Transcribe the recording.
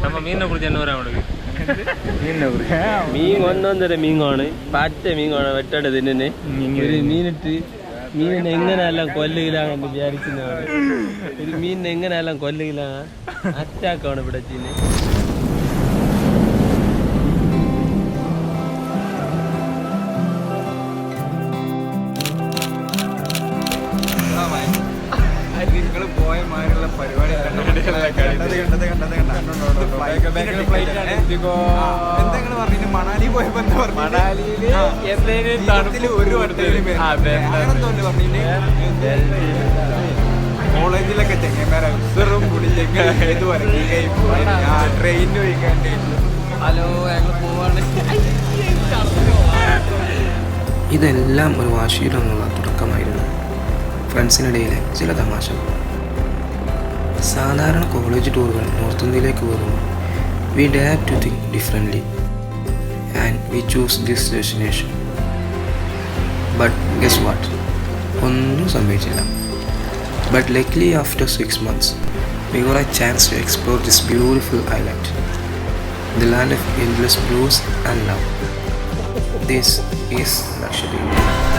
நம்ம மீனை குறித்து என்ன வரும் அவனுக்கு മീൻ ഒന്നൊന്നര മീനാണ് പാറ്റ മീനാണ് വെട്ടേണ്ടത് ഇതിനെ ഒരു മീനിട്ട് മീനിനെ എങ്ങനെയെല്ലാം കൊല്ലുകയിലാണെന്ന് വിചാരിക്കുന്നതാണ് ഒരു മീനിനെ എങ്ങനെയെല്ലാം കൊല്ലുകയിലാണ് അറ്റാക്കാണ് ഇവിടെ ചെയ്യുന്നത് മണാലി പോയപ്പോ കോളേജിലൊക്കെ ചെങ്ങന്മാരെ ഉസറും കുടിച്ചെങ്കിൽ ട്രെയിനിന് പോയിക്കാണ്ട് ഹലോ ഞങ്ങൾ പോവാണ്. ഇതെല്ലാം ഒരു വാശിയിലൊന്നുള്ള തുടക്കമായിരുന്നു. ഫ്രണ്ട്സിനിടയിലെ ചില തമാശകൾ. സാധാരണ കോളേജ് ടൂറുകൾ നോർത്ത് ഇന്ത്യയിലേക്ക് പോകുമ്പോൾ we dare to think differently and we choose this destination. But guess what? ഒന്നും സംഭവിച്ചില്ല. But luckily after 6 months we got a chance to explore this beautiful island, the land of endless blues and love. This is Lakshadweep.